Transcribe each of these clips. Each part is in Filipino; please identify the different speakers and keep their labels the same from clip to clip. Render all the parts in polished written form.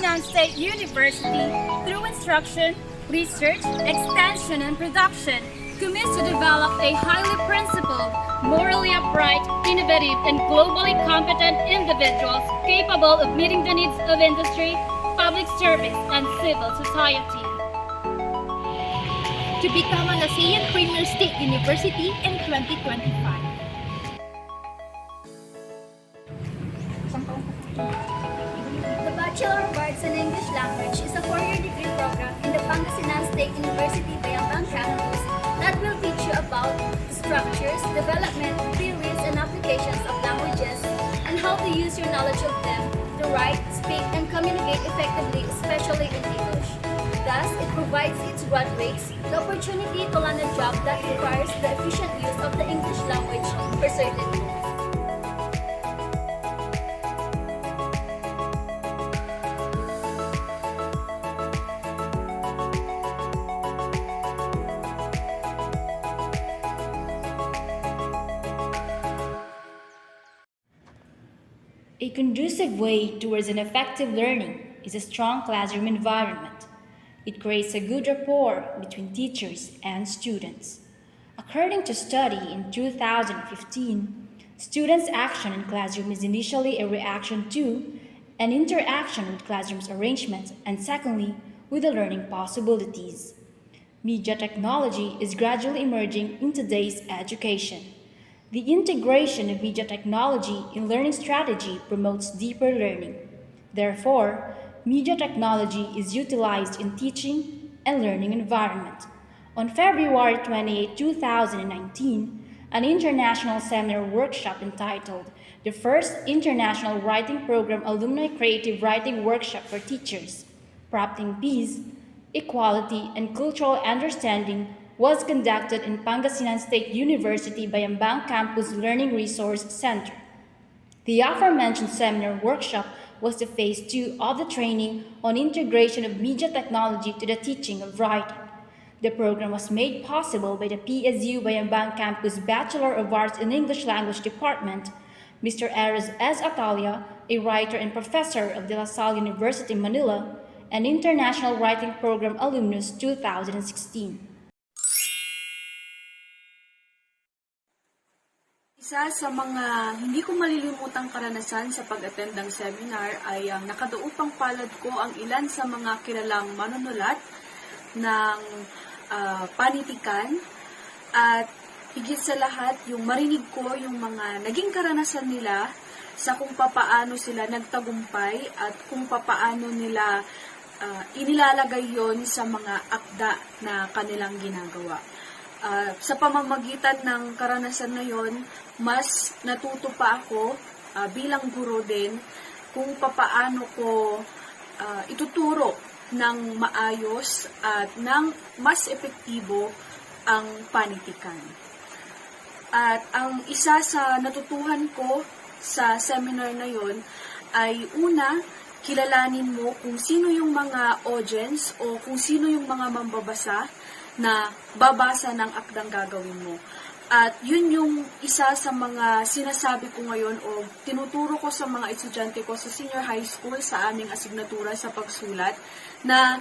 Speaker 1: Pangasinan State University, through instruction, research, extension, and production, commits to develop a highly principled, morally upright, innovative, and globally competent individuals capable of meeting the needs of industry, public service, and civil society.
Speaker 2: To become an ASEAN Premier State University in 2025.
Speaker 3: The Bachelor of Arts in English Language is a four-year degree program in the Pangasinan State University Bayambang campus that will teach you about the structures, development, theories, and applications of languages and how to use your knowledge of them to write, speak, and communicate effectively, especially in English. Thus, it provides its graduates the opportunity to land a job that requires the efficient use of the English language for certain roles.
Speaker 4: A conducive way towards an effective learning is a strong classroom environment. It creates a good rapport between teachers and students. According to a study in 2015, students' action in classroom is initially a reaction to an interaction with classroom's arrangements and secondly, with the learning possibilities. Media technology is gradually emerging in today's education. The integration of media technology in learning strategy promotes deeper learning. Therefore, media technology is utilized in teaching and learning environment. On February 28, 2019, an international seminar workshop entitled The First International Writing Program Alumni Creative Writing Workshop for Teachers, Prompting Peace, Equality, and Cultural Understanding was conducted in Pangasinan State University Bayambang Campus Learning Resource Center. The aforementioned seminar workshop was the phase 2 of the training on integration of media technology to the teaching of writing. The program was made possible by the PSU Bayambang Campus Bachelor of Arts in English Language Department, Mr. Ares S. Atalia, a writer and professor of De La Salle University, Manila, and International Writing Program Alumnus 2016.
Speaker 5: Isa sa mga hindi ko malilimutang karanasan sa pag-attend ng seminar ay ang nakadaupang palad ko ang ilan sa mga kilalang manunulat ng panitikan at higit sa lahat yung marinig ko yung mga naging karanasan nila sa kung papaano sila nagtagumpay at kung papaano nila inilalagay yon sa mga akda na kanilang ginagawa. Sa pamamagitan ng karanasan na yon, mas natuto pa ako bilang guro din kung papaano ko ituturo ng maayos at ng mas epektibo ang panitikan. At ang isa sa natutuhan ko sa seminar na yon ay una, kilalanin mo kung sino yung mga audience o kung sino yung mga mambabasa na babasa ng akdang gagawin mo. At yun yung isa sa mga sinasabi ko ngayon o tinuturo ko sa mga estudyante ko sa senior high school sa aming asignatura sa pagsulat na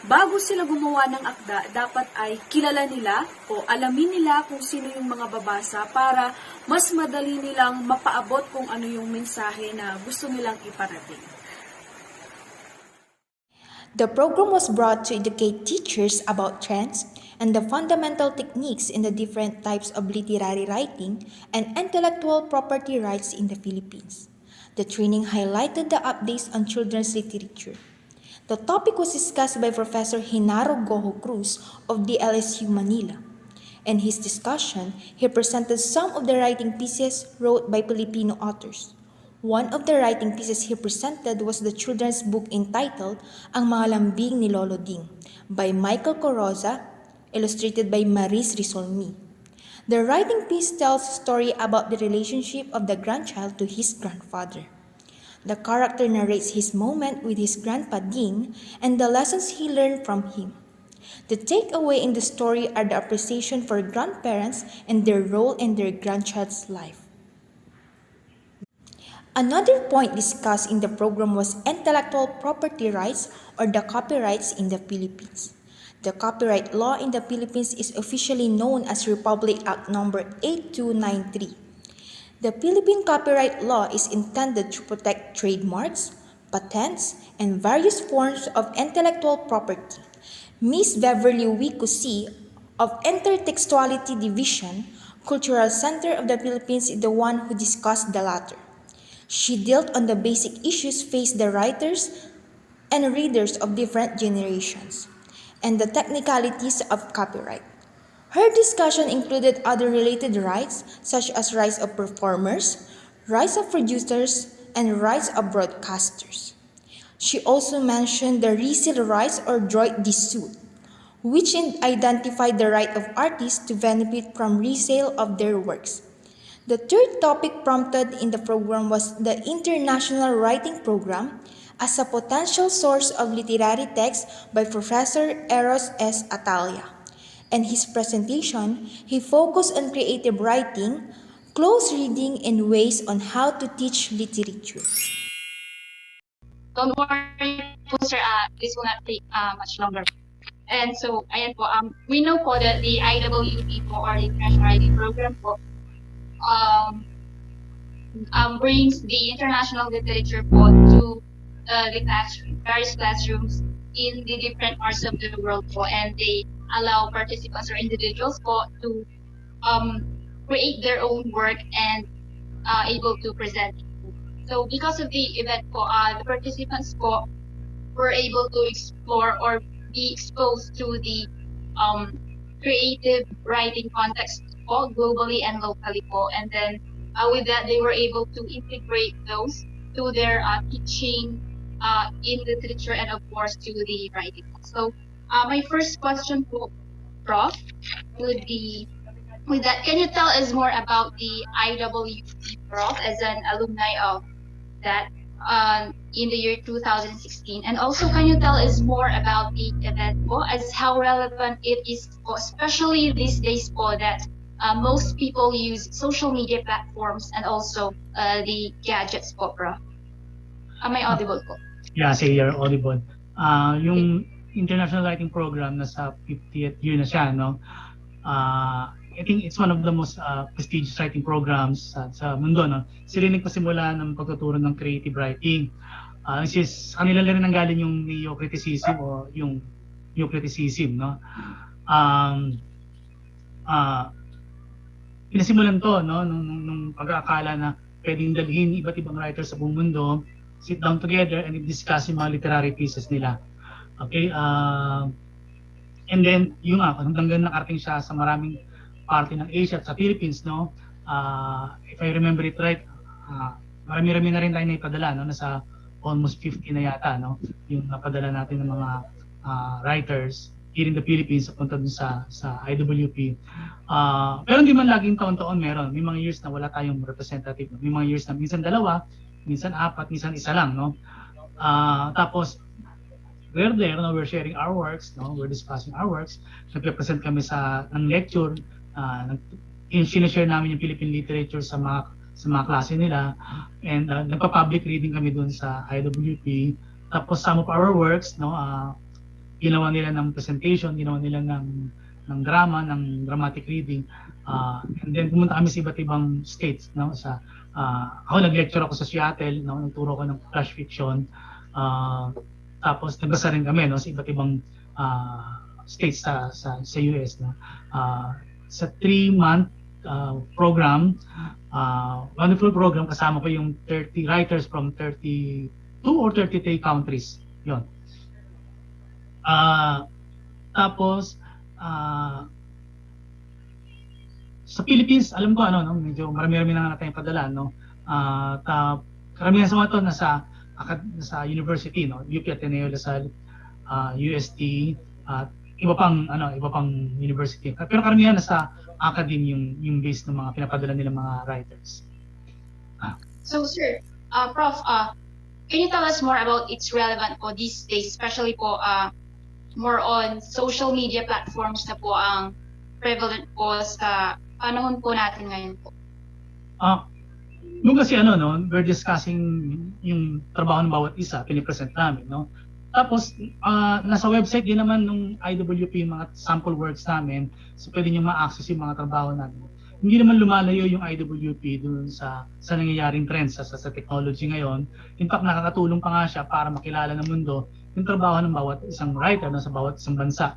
Speaker 5: bago sila gumawa ng akda, dapat ay kilala nila o alamin nila kung sino yung mga babasa para mas madali nilang mapaabot kung ano yung mensahe na gusto nilang iparating.
Speaker 2: The program was brought to educate teachers about trends and the fundamental techniques in the different types of literary writing and intellectual property rights in the Philippines. The training highlighted the updates on children's literature. The topic was discussed by Professor Genaro Gojo Cruz of the LSU Manila. In his discussion, he presented some of the writing pieces wrote by Filipino authors. One of the writing pieces he presented was the children's book entitled Ang Mga Lambing ni Lolo Ding by Michael Coroza, illustrated by Maris Risolmi. The writing piece tells a story about the relationship of the grandchild to his grandfather. The character narrates his moment with his grandpa Ding and the lessons he learned from him. The takeaway in the story are the appreciation for grandparents and their role in their grandchild's life. Another point discussed in the program was intellectual property rights or the copyrights in the Philippines. The copyright law in the Philippines is officially known as Republic Act Number 8293. The Philippine copyright law is intended to protect trademarks, patents, and various forms of intellectual property. Ms. Beverly Wicusi of Intertextuality Division, Cultural Center of the Philippines is the one who discussed the latter. She dealt on the basic issues faced the writers and readers of different generations, and the technicalities of copyright. Her discussion included other related rights such as rights of performers, rights of producers, and rights of broadcasters. She also mentioned the resale rights or droit de suite, which identified the right of artists to benefit from resale of their works. The third topic prompted in the program was the International Writing Program as a potential source of literary text by Professor Eros S. Atalia. In his presentation, he focused on creative writing, close reading, and ways on how to teach literature.
Speaker 6: Don't worry po sir, this will not take much longer. And so, ayan po, we know po that the IWP po or the International Writing Program po brings the international literature po to the classroom, various classrooms in the different parts of the world po, and they allow participants or individuals po to create their own work and able to present it. So because of the event po, the participants po were able to explore or be exposed to the creative writing context po, globally and locally po. And then with that, they were able to integrate those to their teaching in literature and of course to the writing. So my first question po, Prof, would be, with that, can you tell us more about the IWP, Prof, as an alumni of that in the year 2016? And also, can you tell us more about the event po, as how relevant it is po, especially these days po that most people use social media platforms and also the gadgets po, Prof? Am I audible po?
Speaker 7: Yeah, say you're audible. Yung International Writing Program, nasa 50th year na siya, no? I think it's one of the most prestigious writing programs sa mundo, no? Sila nagpasimula ng pagtuturo ng creative writing. Sa kanila rin nanggaling yung neo-criticism o yung neo-criticism, no? Pinasimulan to, no, nung pag-aakala na pwedeng dalhin iba't ibang writers sa buong mundo, sit down together and discuss yung mga literary pieces nila. Okay? And then, yung hanggang nakarating siya sa maraming parte ng Asia at sa Philippines, no? If I remember it right, marami-rami na rin tayo naipadala, no? Nasa almost 50 na yata, no? Yung napadala natin ng mga writers here in the Philippines punta dun sa IWP. Pero hindi man laging taon-taon meron. May mga years na wala tayong representative. May mga years na minsan dalawa, minsan apat, minsan isa lang, no? Tapos we're there, no? We're sharing our works, no? We're discussing our works. Nagpe-present kami ng lecture, sinishare namin yung Philippine literature sa mga klase nila, and nagpa-public reading kami dun sa IWP. Tapos some of our works, no? Ginawa nila ng presentation, ginawa nila ng drama, ng dramatic reading, and then pumunta kami sa iba't ibang states, no? Ako nag-lecture ako sa Seattle, no? Nagturo ko ng flash fiction, tapos nagbasa rin kami, no? Sa iba't ibang states sa US, no? Sa 3-month program, wonderful program, kasama ko yung 30 writers from 32 or 33 countries, yon. Tapos sa Philippines, alam ko no, medyo marami-rami na tayong padala, no. Karamihan sa mga to nasa university, no, UP Ateneo Lasal, UST, at iba pang university. Pero karamihan nasa academe yung base ng mga pinapadala nilang mga writers.
Speaker 6: So sir, Prof, can you tell us more about its relevant po these days, especially po more on social media platforms na po ang prevalent po sa panahon po natin ngayon po?
Speaker 7: Yung kasi ano, no, we're discussing yung trabaho ng bawat isa, pinipresent namin, no. Tapos, nasa website din naman nung IWP yung mga sample works namin, so pwede nyo ma-access yung mga trabaho namin. Hindi naman lumalayo yung IWP dun sa nangyayaring trends sa technology ngayon. In fact, nakakatulong pa nga siya para makilala ng mundo yung trabaho ng bawat isang writer, no, sa bawat isang bansa.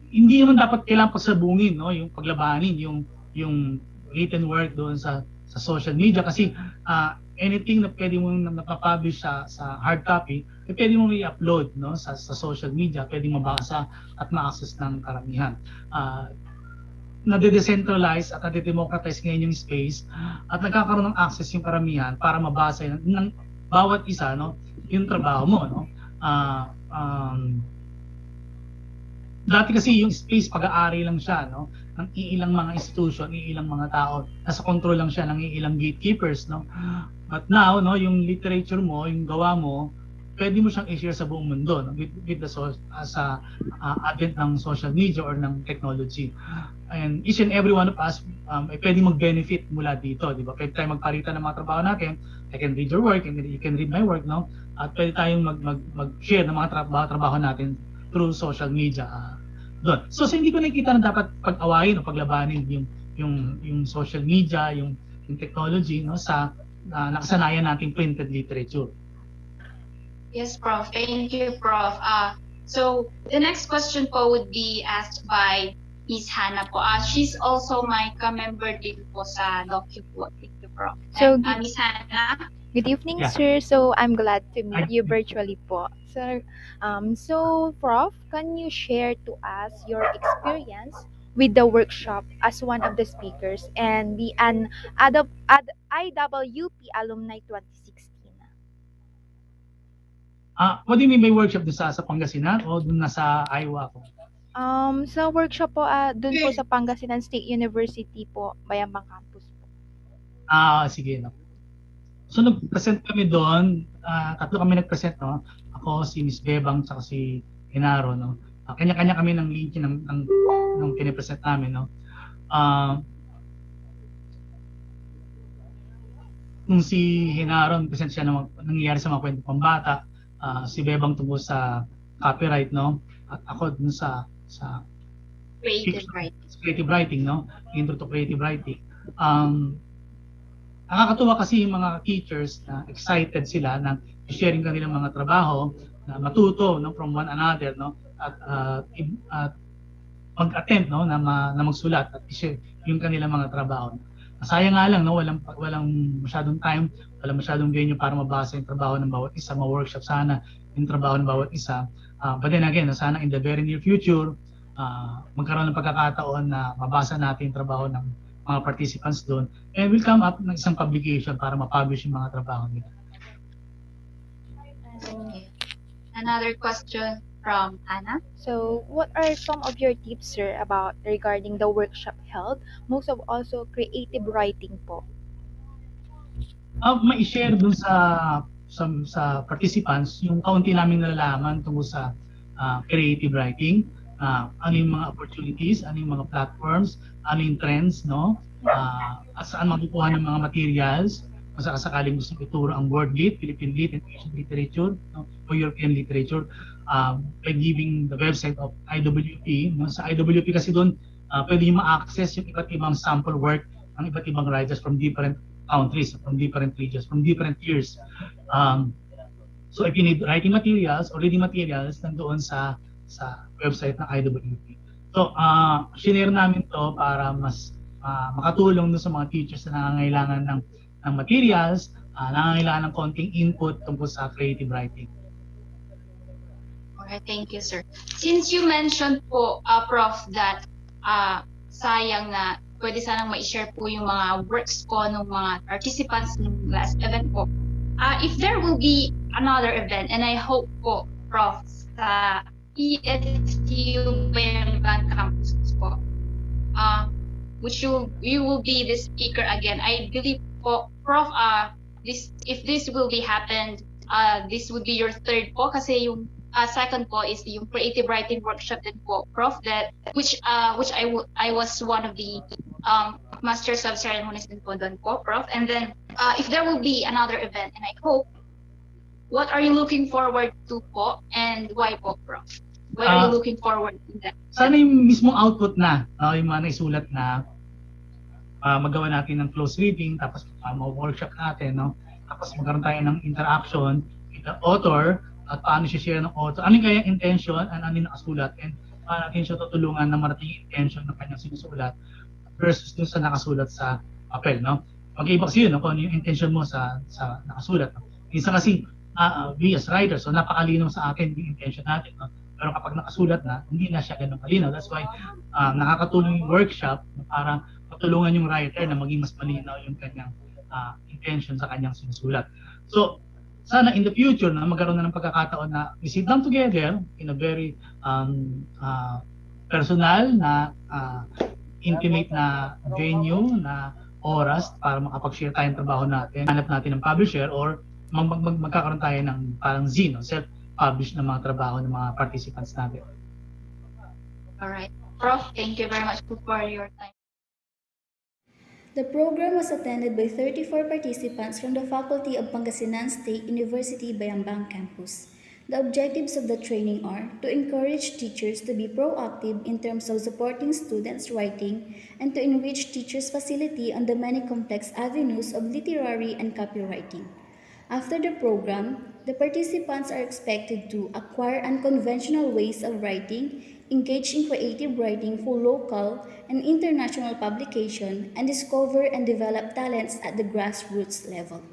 Speaker 7: Hindi naman dapat kailangan pagsabungin, no, yung paglabanin yung written work doon sa social media kasi anything na pwede mong napapublish sa hard copy, pwede mong i-upload, no, sa social media, pwede mabasa at ma-access ng karamihan. Nade-decentralize at nade-democratize ngayon yung space at nagkakaroon ng access yung karamihan para mabasa ng bawat isa, no, yung trabaho mo, no. Dati kasi yung space pag-aari lang siya, no, ng iilang mga institution, iilang mga tao, nasa control lang siya ng iilang gatekeepers, no. But now, no, yung literature mo, yung gawa mo, pwede mo siyang i-share sa buong mundo, no, with the advent ng social media or ng technology. And each and every one of us ay pwede mag-benefit mula dito, di ba? Pwede tayong magpalitan ng mga trabaho natin. I can read your work, and you can read my work, no? At pwede tayong mag-share ng mga trabaho natin through social media doon. So hindi ko nakikita na dapat pag-awayin o paglabanin yung social media, yung technology, no, sa nakasanayan nating printed literature.
Speaker 6: Yes, Prof. Thank you, Prof. So the next question po would be asked by Ms. Hannah po. She's also my ka-member din po sa docu po. Thank you, Prof.
Speaker 8: So,
Speaker 6: Ms. Hannah?
Speaker 8: Good evening,
Speaker 7: Yeah.
Speaker 8: sir. So I'm glad to meet you
Speaker 7: Hi.
Speaker 8: virtually po. Sir, so Prof, can you share to us your experience with the workshop as one of the speakers and be an IWP alumni 2016?
Speaker 7: What do you mean by workshop doon sa Pangasinan o doon nasa Iowa ko?
Speaker 8: Sa workshop po, dun po sa Pangasinan State University po, Bayambang Campus po.
Speaker 7: Sige, no. So nag-present kami doon, tatlo kami nag-present, no. Ako, si Miss Bebang, saka si Hinaro, no. Kanya-kanya kami ng link ng pinipresent namin, no. Kung si Hinaro, present siya ng nangyayari sa mga kwento pambata, si Bebang tungkol sa copyright, no. At ako dun sa
Speaker 6: Creative writing.
Speaker 7: creative writing, no. Intro to creative writing. Nakakatuwa kasi yung mga teachers na excited sila na sharing kanilang mga trabaho, na matuto, no, from one another, no, at mag-attempt, no, na magsulat at i-share yung kanilang mga trabaho. Sayang nga lang, no, walang masyadong time, walang masyadong venue para mabasa yung trabaho ng bawat isa, ma-workshop sana yung trabaho ng bawat isa. But then again, sana in the very near future, magkaroon ng pagkakataon na mabasa natin yung trabaho ng mga participants doon, and will come up ng isang publication para ma-publish yung mga trabaho nila.
Speaker 6: Another question from Anna.
Speaker 8: So, what are some of your tips, sir, about regarding the workshop held? Most of also creative writing po.
Speaker 7: Ma-share dun sa participants yung kaunti naming nalalaman tungkol sa creative writing, ano yung mga opportunities, ano yung mga platforms, ano yung trends, no? At saan makukuha ng mga materials, kung sakaling gusto ituro ang World Lit, Philippine Lit, and Asian Literature, no? O European Literature, by giving the website of IWP. No? Sa IWP kasi doon, pwede yung ma-access yung iba't ibang sample work ng iba't ibang writers from different countries, from different regions, from different years. So if you need writing materials or reading materials, nandoon sa website ng IWP. So, shinare namin to para mas makatulong dun sa mga teachers na nangangailangan ng materials, nangangailangan ng konting input tungkol sa creative writing.
Speaker 6: Alright, thank you, sir. Since you mentioned po, Prof, that sayang na pwede sanang ma-share po yung mga works po ng mga participants ng last event po. If there will be another event, and I hope po, Prof, sa ESU Bayambang Campus po, which you will be the speaker again. I believe po, Prof, if this will be happened, this would be your third po, kasi yung second po is yung creative writing workshop din po, Prof, that which I was one of the Masters of Ceremonies din po doon po, Prof. And then, if there will be another event, and I hope, what are you looking forward to po, and why po, Prof? Why are you
Speaker 7: Ah,
Speaker 6: looking forward to that?
Speaker 7: Sana yung mismong output na, yung mga naisulat na magawa natin ng close reading, tapos ma-workshop natin, no? Tapos magkaroon tayo ng interaction with the author, at paano siya share ng author, ano yung kanyang intention, and ano yung nakasulat, and paano natin siya tutulungan na marating yung intention ng kanyang sinusulat versus dun sa nakasulat sa papel, no? Mag-iba kasi yun, no? Kung ano yung intention mo sa nakasulat, no? Minsan kasi, we as writers, so napakalinaw sa atin yung intention natin, no? Pero kapag nakasulat na, hindi na siya ganun kalinaw. That's why nakakatulong yung workshop na para matulungan yung writer na maging mas malinaw yung kanyang intention sa kanyang sinusulat. So, sana in the future na magkaroon na ng pagkakataon na we sit down together in a very personal na intimate na venue na oras para makapag-share tayo ng trabaho natin. Hanap natin ng publisher or magkakaroon tayo ng parang zine, self-publish na mga trabaho ng mga participants natin.
Speaker 6: All right. Prof, thank you very much for your time.
Speaker 3: The program was attended by 34 participants from the faculty of Pangasinan State University Bayambang campus. The objectives of the training are to encourage teachers to be proactive in terms of supporting students' writing and to enrich teachers' facility on the many complex avenues of literary and copywriting. After the program, the participants are expected to acquire unconventional ways of writing, engage in creative writing for local and international publication, and discover and develop talents at the grassroots level.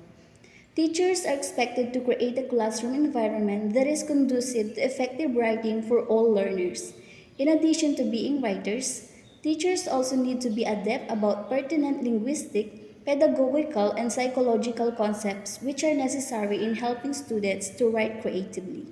Speaker 3: Teachers are expected to create a classroom environment that is conducive to effective writing for all learners. In addition to being writers, teachers also need to be adept about pertinent linguistic, pedagogical, and psychological concepts which are necessary in helping students to write creatively.